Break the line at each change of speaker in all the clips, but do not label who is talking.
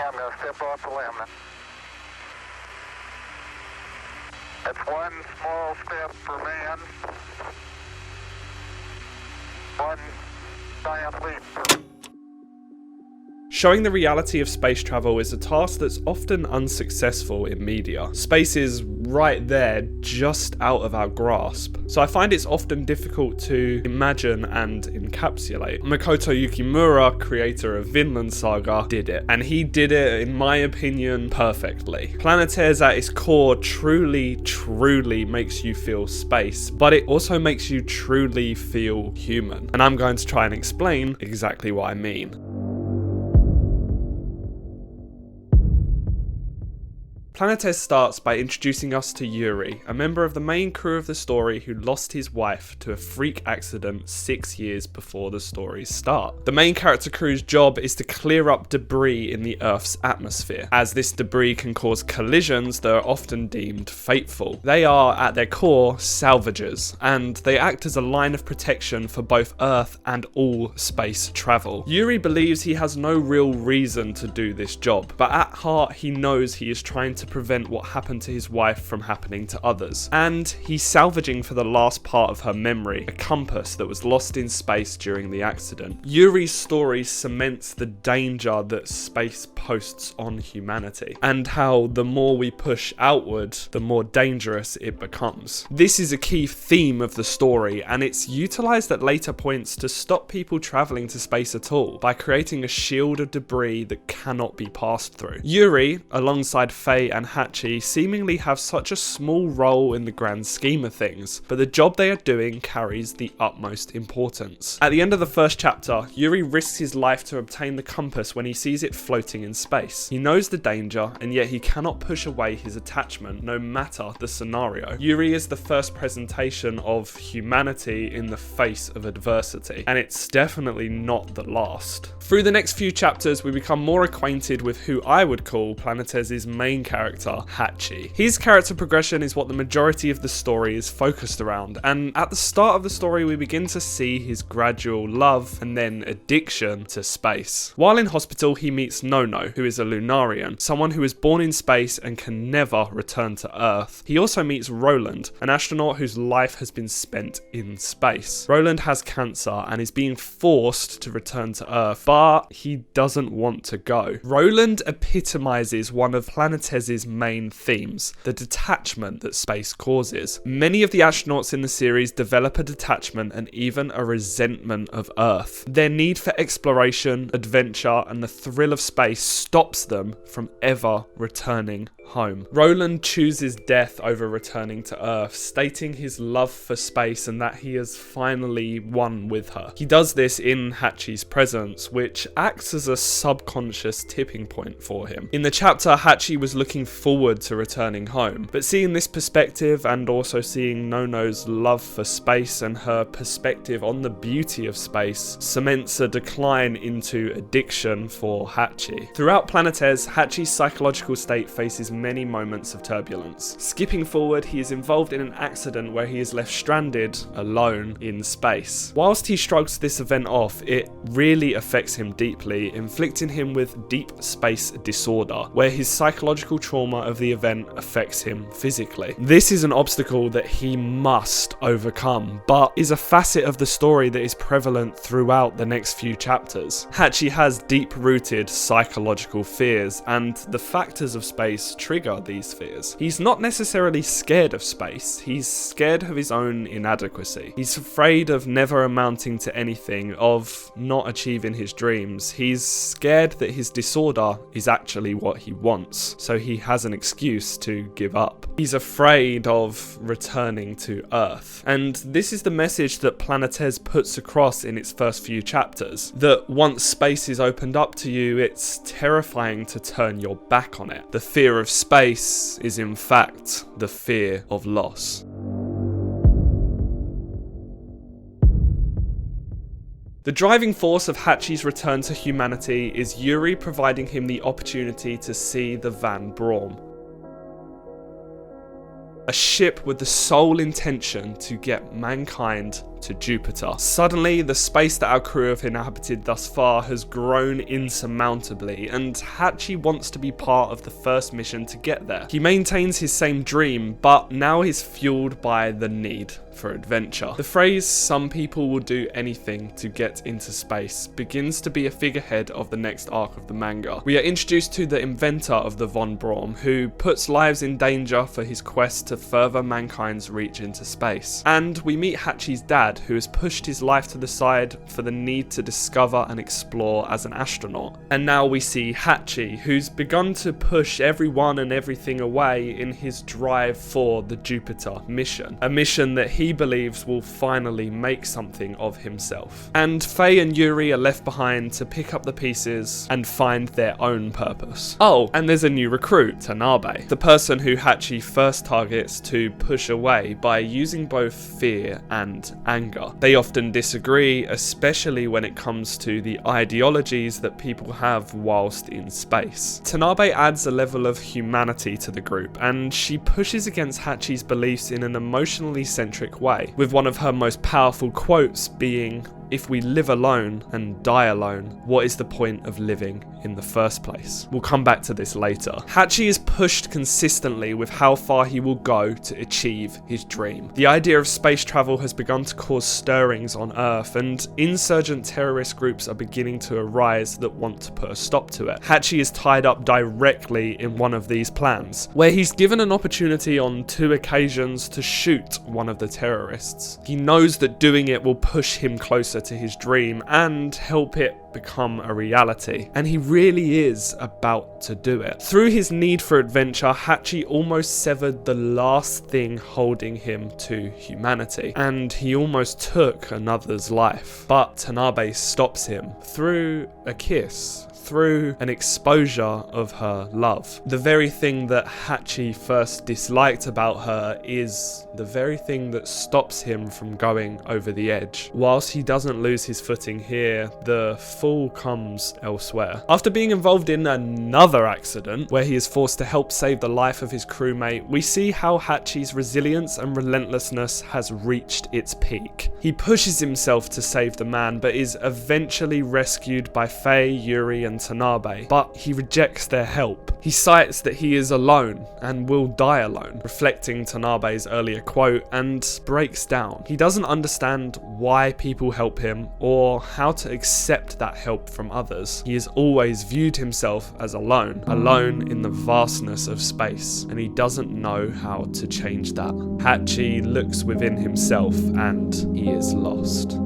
I'm going to step off the limb. That's one small step for man, one giant leap for...
Showing the reality of space travel is a task that's often unsuccessful in media. Space is right there, just out of our grasp. So I find it's often difficult to imagine and encapsulate. Makoto Yukimura, creator of Vinland Saga, did it. And he did it, in my opinion, perfectly. Planeteers at its core truly makes you feel space, but it also makes you truly feel human. And I'm going to try and explain exactly what I mean. Planeteers starts by introducing us to Yuri, a member of the main crew of the story who lost his wife to a freak accident 6 years before the story's start. The main character crew's job is to clear up debris in the Earth's atmosphere, as this debris can cause collisions that are often deemed fateful. They are, at their core, salvagers, and they act as a line of protection for both Earth and all space travel. Yuri believes he has no real reason to do this job, but at heart he knows he is trying to prevent what happened to his wife from happening to others. And he's salvaging for the last part of her memory, a compass that was lost in space during the accident. Yuri's story cements the danger that space posts on humanity, and how the more we push outward, the more dangerous it becomes. This is a key theme of the story, and it's utilised at later points to stop people travelling to space at all, by creating a shield of debris that cannot be passed through. Yuri, alongside Faye and Hatchi, seemingly have such a small role in the grand scheme of things, but the job they are doing carries the utmost importance. At the end of the first chapter, Yuri risks his life to obtain the compass when he sees it floating in space. He knows the danger, and yet he cannot push away his attachment, no matter the scenario. Yuri is the first presentation of humanity in the face of adversity, and it's definitely not the last. Through the next few chapters, we become more acquainted with who I would call Planeteers' main character, Hatchi. His character progression is what the majority of the story is focused around, and at the start of the story we begin to see his gradual love and then addiction to space. While in hospital, he meets Nono, who is a Lunarian, someone who is born in space and can never return to Earth. He also meets Roland, an astronaut whose life has been spent in space. Roland has cancer and is being forced to return to Earth, but he doesn't want to go. Roland epitomizes one of Planeteers' main themes, the detachment that space causes. Many of the astronauts in the series develop a detachment and even a resentment of Earth. Their need for exploration, adventure, and the thrill of space stops them from ever returning home. Roland chooses death over returning to Earth, stating his love for space and that he has finally won with her. He does this in Hatchi's presence, which acts as a subconscious tipping point for him. In the chapter, Hatchi was looking forward to returning home, but seeing this perspective and also seeing Nono's love for space and her perspective on the beauty of space cements a decline into addiction for Hatchi. Throughout Planeteers, Hatchi's psychological state faces many moments of turbulence. Skipping forward, he is involved in an accident where he is left stranded, alone, in space. Whilst he shrugs this event off, it really affects him deeply, inflicting him with deep space disorder, where his psychological trauma of the event affects him physically. This is an obstacle that he must overcome, but is a facet of the story that is prevalent throughout the next few chapters. Hatchi has deep-rooted psychological fears, and the factors of space trigger these fears. He's not necessarily scared of space, he's scared of his own inadequacy. He's afraid of never amounting to anything, of not achieving his dreams. He's scared that his disorder is actually what he wants, so he has an excuse to give up. He's afraid of returning to Earth. And this is the message that Planeteers puts across in its first few chapters, that once space is opened up to you, it's terrifying to turn your back on it. The fear of space is in fact the fear of loss. The driving force of Hatchi's return to humanity is Yuri providing him the opportunity to see the Van Braum. a ship with the sole intention to get mankind to Jupiter. Suddenly, the space that our crew have inhabited thus far has grown insurmountably, and Hatchi wants to be part of the first mission to get there. He maintains his same dream, but now he's fueled by the need for adventure. The phrase, "some people will do anything to get into space," begins to be a figurehead of the next arc of the manga. We are introduced to the inventor of the Von Braun, who puts lives in danger for his quest to further mankind's reach into space. And we meet Hatchi's dad, who has pushed his life to the side for the need to discover and explore as an astronaut. And now we see Hatchi, who's begun to push everyone and everything away in his drive for the Jupiter mission, a mission that he believes will finally make something of himself. And Faye and Yuri are left behind to pick up the pieces and find their own purpose. Oh, and there's a new recruit, Tanabe, the person who Hatchi first targets to push away by using both fear and anger. They often disagree, especially when it comes to the ideologies that people have whilst in space. Tanabe adds a level of humanity to the group, and she pushes against Hatchi's beliefs in an emotionally centric way, with one of her most powerful quotes being, "If we live alone and die alone, what is the point of living in the first place?" We'll come back to this later. Hatchi is pushed consistently with how far he will go to achieve his dream. The idea of space travel has begun to cause stirrings on Earth, and insurgent terrorist groups are beginning to arise that want to put a stop to it. Hatchi is tied up directly in one of these plans, where he's given an opportunity on 2 occasions to shoot one of the terrorists. He knows that doing it will push him closer to his dream and help it become a reality, and he really is about to do it. Through his need for adventure, Hatchi almost severed the last thing holding him to humanity, and he almost took another's life. But Tanabe stops him through a kiss, through an exposure of her love. The very thing that Hatchi first disliked about her is the very thing that stops him from going over the edge. Whilst he doesn't lose his footing here, the fall comes elsewhere. After being involved in another accident, where he is forced to help save the life of his crewmate, we see how Hatchi's resilience and relentlessness has reached its peak. He pushes himself to save the man, but is eventually rescued by Faye, Yuri, and Tanabe, but he rejects their help. He cites that he is alone and will die alone, reflecting Tanabe's earlier quote, and breaks down. He doesn't understand why people help him or how to accept that help from others. He has always viewed himself as alone in the vastness of space, and he doesn't know how to change that. Hatchi looks within himself and he is lost.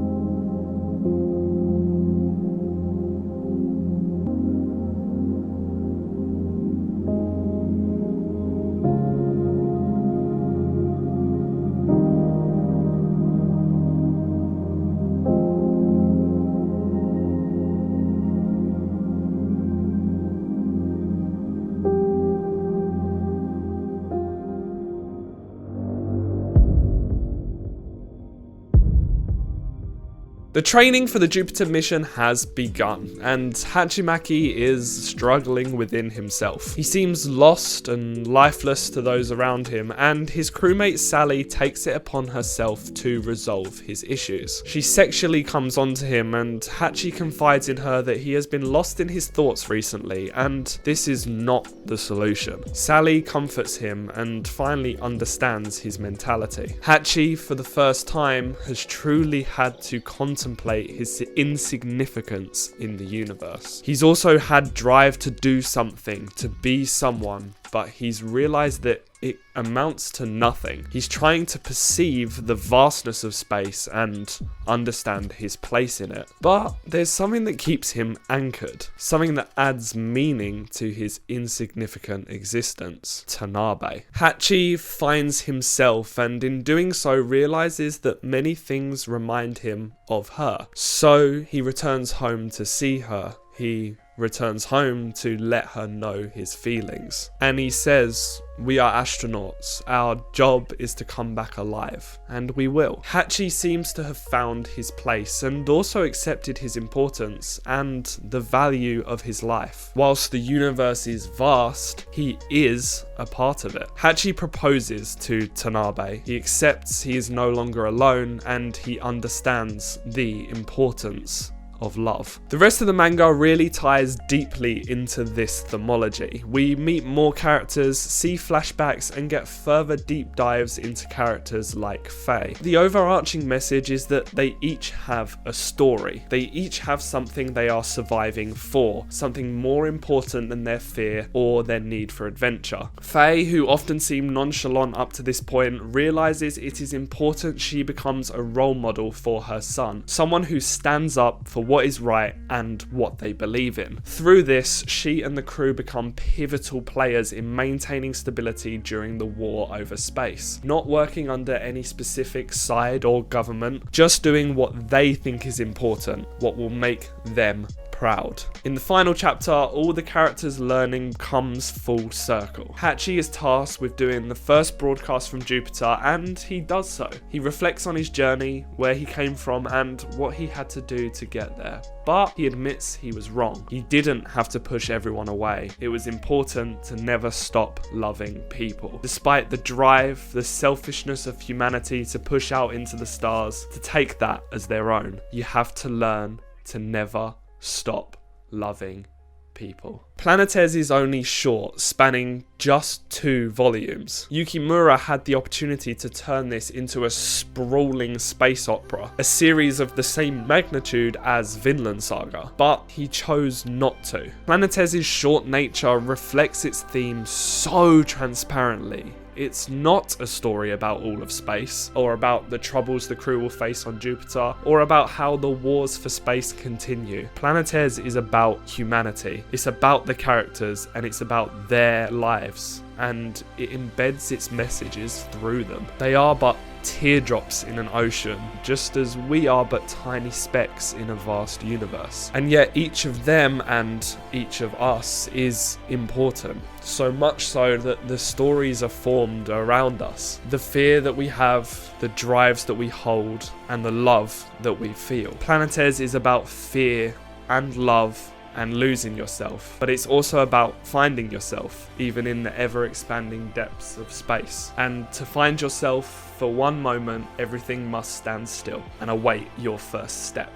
The training for the Jupiter mission has begun, and Hachimaki is struggling within himself. He seems lost and lifeless to those around him, and his crewmate Sally takes it upon herself to resolve his issues. She sexually comes onto him, and Hatchi confides in her that he has been lost in his thoughts recently, and this is not the solution. Sally comforts him and finally understands his mentality. Hatchi, for the first time, has truly had to contemplate his insignificance in the universe. He's also had drive to do something, to be someone, but he's realized that it amounts to nothing. He's trying to perceive the vastness of space and understand his place in it. But there's something that keeps him anchored, something that adds meaning to his insignificant existence: Tanabe. Hatchi finds himself, and in doing so realizes that many things remind him of her. So he returns home to see her. He returns home to let her know his feelings. And he says, "We are astronauts. Our job is to come back alive, and we will." Hatchi seems to have found his place and also accepted his importance and the value of his life. Whilst the universe is vast, he is a part of it. Hatchi proposes to Tanabe. He accepts he is no longer alone, and he understands the importance of love. The rest of the manga really ties deeply into this themology. We meet more characters, see flashbacks, and get further deep dives into characters like Faye. The overarching message is that they each have a story. They each have something they are surviving for, something more important than their fear or their need for adventure. Faye, who often seemed nonchalant up to this point, realizes it is important she becomes a role model for her son, someone who stands up for what is right and what they believe in. Through this, she and the crew become pivotal players in maintaining stability during the war over space, not working under any specific side or government, just doing what they think is important, what will make them proud. In the final chapter, all the characters' learning comes full circle. Hatchi is tasked with doing the first broadcast from Jupiter, and he does so. He reflects on his journey, where he came from, and what he had to do to get there. But he admits he was wrong. He didn't have to push everyone away. It was important to never stop loving people. Despite the drive, the selfishness of humanity to push out into the stars, to take that as their own, you have to learn to never stop loving people. Planetes is only short, spanning just 2 volumes. Yukimura had the opportunity to turn this into a sprawling space opera, a series of the same magnitude as Vinland Saga, but he chose not to. Planetes' short nature reflects its theme so transparently. It's not a story about all of space, or about the troubles the crew will face on Jupiter, or about how the wars for space continue. Planetes is about humanity. It's about the characters, and it's about their lives, and it embeds its messages through them. They are but teardrops in an ocean, just as we are but tiny specks in a vast universe. And yet each of them and each of us is important, so much so that the stories are formed around us. The fear that we have, the drives that we hold, and the love that we feel. Planetes is about fear and love and losing yourself, but it's also about finding yourself, even in the ever-expanding depths of space. And to find yourself, for one moment, everything must stand still and await your first step.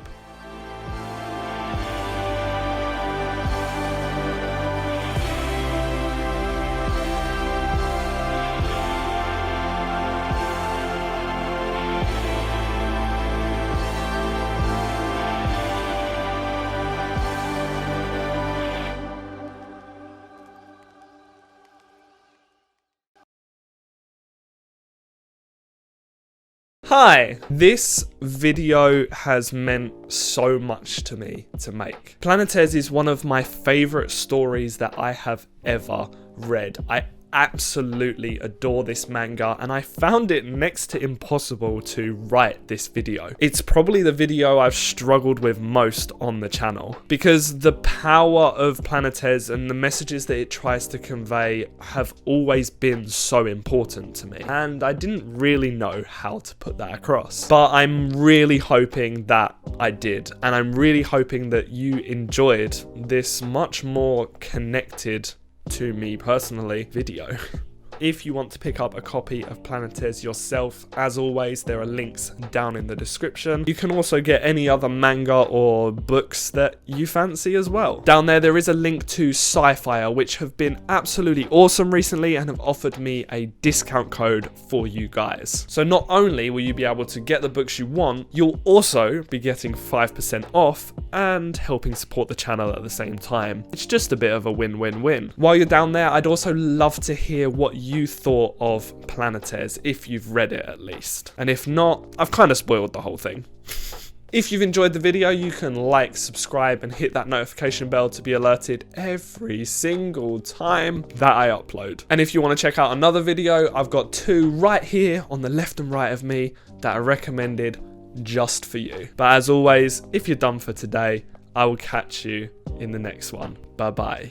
Hi! This video has meant so much to me to make. Planetes is one of my favourite stories that I have ever read. I absolutely adore this manga, and I found it next to impossible to write this video. It's probably the video I've struggled with most on the channel, because the power of Planetes and the messages that it tries to convey have always been so important to me, and I didn't really know how to put that across. But I'm really hoping that I did, and I'm really hoping that you enjoyed this much more connected to me personally video. If you want to pick up a copy of Planetes yourself, as always, there are links down in the description. You can also get any other manga or books that you fancy as well. Down there is a link to Sci-Fi, which have been absolutely awesome recently and have offered me a discount code for you guys. So not only will you be able to get the books you want, you'll also be getting 5% off and helping support the channel at the same time. It's just a bit of a win-win-win. While you're down there, I'd also love to hear what you thought of Planetes, if you've read it at least. And if not, I've kind of spoiled the whole thing. If you've enjoyed the video, you can like, subscribe, and hit that notification bell to be alerted every single time that I upload. And if you want to check out another video, I've got 2 right here on the left and right of me that are recommended just for you. But as always, if you're done for today, I will catch you in the next one. Bye bye.